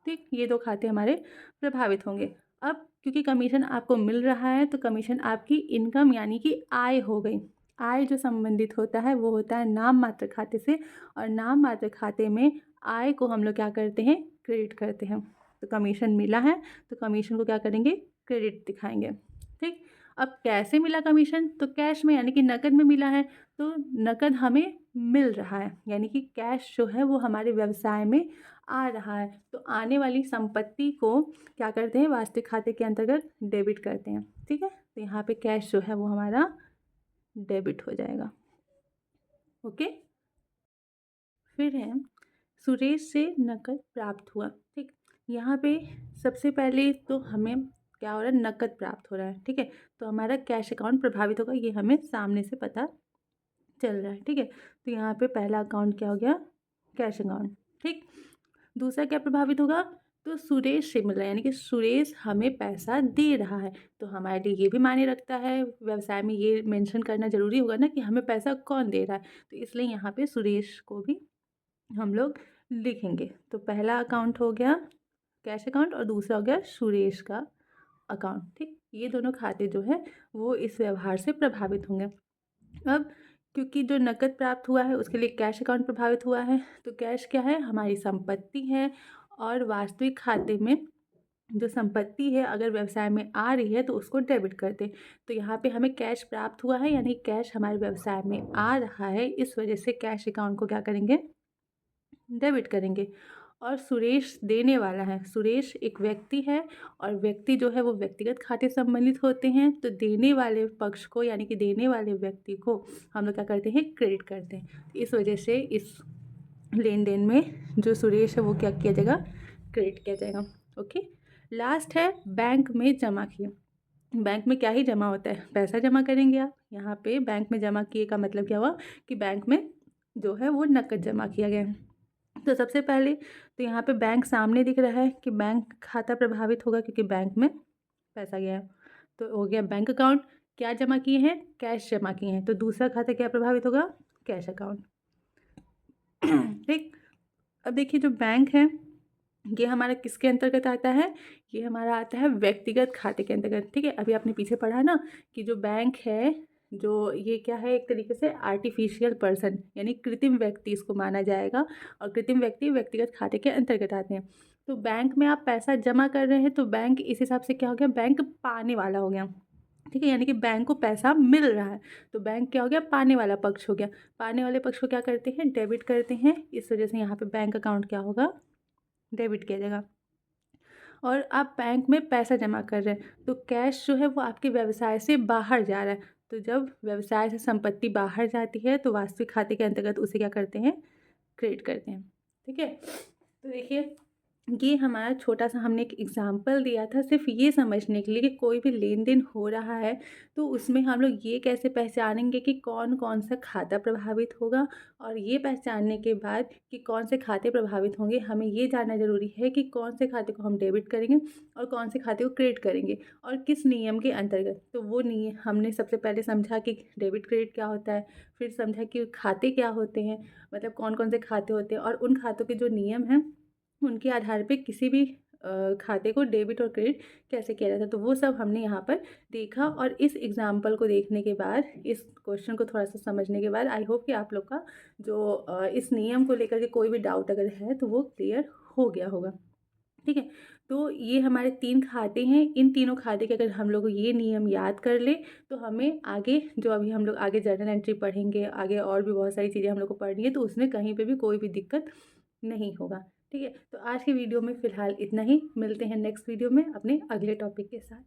ठीक, ये दो खाते हमारे प्रभावित होंगे। अब क्योंकि कमीशन आपको मिल रहा है तो कमीशन आपकी इनकम यानी कि आय हो गई। आय जो संबंधित होता है वो होता है नाम मात्र खाते से, और नाम मात्र खाते में आय को हम लोग क्या करते हैं, क्रेडिट करते हैं। तो कमीशन मिला है तो कमीशन को क्या करेंगे, क्रेडिट दिखाएंगे। ठीक, अब कैसे मिला कमीशन, तो कैश में यानी कि नकद में मिला है। तो नकद हमें मिल रहा है, यानी कि कैश जो है वो हमारे व्यवसाय में आ रहा है। तो आने वाली संपत्ति को क्या करते हैं, वास्तविक खाते के अंतर्गत डेबिट करते हैं। ठीक है, तो यहाँ पे कैश जो है वो हमारा डेबिट हो जाएगा। ओके। फिर है सुरेश से नकद प्राप्त हुआ। ठीक, यहाँ पे सबसे पहले तो हमें क्या हो रहा है, नकद प्राप्त हो रहा है। ठीक है, तो हमारा कैश अकाउंट प्रभावित होगा, ये हमें सामने से पता चल रहा है। ठीक है, तो यहाँ पे पहला अकाउंट क्या हो गया, कैश अकाउंट। ठीक, दूसरा क्या प्रभावित होगा, तो सुरेश से मिल रहा है, यानी कि सुरेश हमें पैसा दे रहा है। तो हमारे लिए ये भी मायने रखता है, व्यवसाय में ये मेंशन करना जरूरी होगा ना कि हमें पैसा कौन दे रहा है। तो इसलिए यहाँ पे सुरेश को भी हम लोग लिखेंगे। तो पहला अकाउंट हो गया कैश अकाउंट और दूसरा हो गया सुरेश का अकाउंट। ठीक, ये दोनों खाते जो है वो इस व्यवहार से प्रभावित होंगे। अब क्योंकि जो नकद प्राप्त हुआ है उसके लिए कैश अकाउंट प्रभावित हुआ है, तो कैश क्या है, हमारी संपत्ति है। और वास्तविक खाते में जो संपत्ति है अगर व्यवसाय में आ रही है तो उसको डेबिट करते। तो यहाँ पे हमें कैश प्राप्त हुआ है, यानी कैश हमारे व्यवसाय में आ रहा है, इस वजह से कैश अकाउंट को क्या करेंगे, डेबिट करेंगे। और सुरेश देने वाला है, सुरेश एक व्यक्ति है, और व्यक्ति जो है वो व्यक्तिगत खाते संबंधित होते हैं। तो देने वाले पक्ष को यानी कि देने वाले व्यक्ति को हम लोग क्या करते हैं, क्रेडिट करते हैं। इस वजह से इस लेन देन में जो सुरेश है वो क्या किया जाएगा, क्रेडिट किया जाएगा। ओके। लास्ट है बैंक में जमा किए। बैंक में क्या ही जमा होता है, पैसा जमा करेंगे आप। यहाँ पे बैंक में जमा किए का मतलब क्या हुआ कि बैंक में जो है वो नकद जमा किया गया है। तो सबसे पहले तो यहाँ पे बैंक सामने दिख रहा है कि बैंक खाता प्रभावित होगा क्योंकि बैंक में पैसा गया है। तो हो गया बैंक अकाउंट, क्या जमा किए हैं, कैश जमा किए हैं। तो दूसरा खाता क्या प्रभावित होगा, कैश अकाउंट। ठीक, अब देखिए जो बैंक है ये हमारा किसके अंतर्गत आता है, ये हमारा आता है व्यक्तिगत खाते के अंतर्गत। ठीक है, अभी आपने पीछे पढ़ा ना कि जो बैंक है जो ये क्या है, एक तरीके से आर्टिफिशियल पर्सन यानी कृत्रिम व्यक्ति इसको माना जाएगा, और कृत्रिम व्यक्ति व्यक्तिगत खाते के अंतर्गत आते हैं। तो बैंक में आप पैसा जमा कर रहे हैं तो बैंक इस हिसाब से क्या हो गया, बैंक पाने वाला हो गया। ठीक है, यानी कि बैंक को पैसा मिल रहा है तो बैंक क्या हो गया, पाने वाला पक्ष हो गया। पाने वाले पक्ष को क्या करते हैं, डेबिट करते हैं। इस वजह से यहाँ पे बैंक अकाउंट क्या होगा, डेबिट किया जाएगा। और आप बैंक में पैसा जमा कर रहे हैं तो कैश जो है वो आपके व्यवसाय से बाहर जा रहा है, तो जब व्यवसाय से संपत्ति बाहर जाती है तो वास्तविक खाते के अंतर्गत उसे क्या करते हैं, क्रेडिट करते हैं। ठीक है, तो देखिए ये हमारा छोटा सा हमने एक एग्जाम्पल दिया था सिर्फ ये समझने के लिए कि कोई भी लेन देन हो रहा है तो उसमें हम लोग ये कैसे पहचानेंगे कि कौन कौन सा खाता प्रभावित होगा, और ये पहचानने के बाद कि कौन से खाते प्रभावित होंगे हमें ये जानना ज़रूरी है कि कौन से खाते को हम डेबिट करेंगे और कौन से खाते को क्रेडिट करेंगे और किस नियम के अंतर्गत। तो वो नियम हमने सबसे पहले समझा कि डेबिट क्रेडिट क्या होता है, फिर समझा कि खाते क्या होते हैं, मतलब कौन कौन से खाते होते हैं और उन खातों के जो नियम हैं उनके आधार पे किसी भी खाते को डेबिट और क्रेडिट कैसे किया जाता है। तो वो सब हमने यहाँ पर देखा, और इस एग्जाम्पल को देखने के बाद, इस क्वेश्चन को थोड़ा सा समझने के बाद आई होप कि आप लोग का जो इस नियम को लेकर के कोई भी डाउट अगर है तो वो क्लियर हो गया होगा। ठीक है, तो ये हमारे 3 खाते हैं। इन तीनों खाते के अगर हम लोग ये नियम याद कर ले तो हमें आगे जो अभी हम लोग आगे जर्नल एंट्री पढ़ेंगे, आगे और भी बहुत सारी चीज़ें हम लोग को पढ़नी है, तो उसमें कहीं पे भी कोई भी दिक्कत नहीं होगा। ठीक है, तो आज की वीडियो में फ़िलहाल इतना ही। मिलते हैं नेक्स्ट वीडियो में अपने अगले टॉपिक के साथ।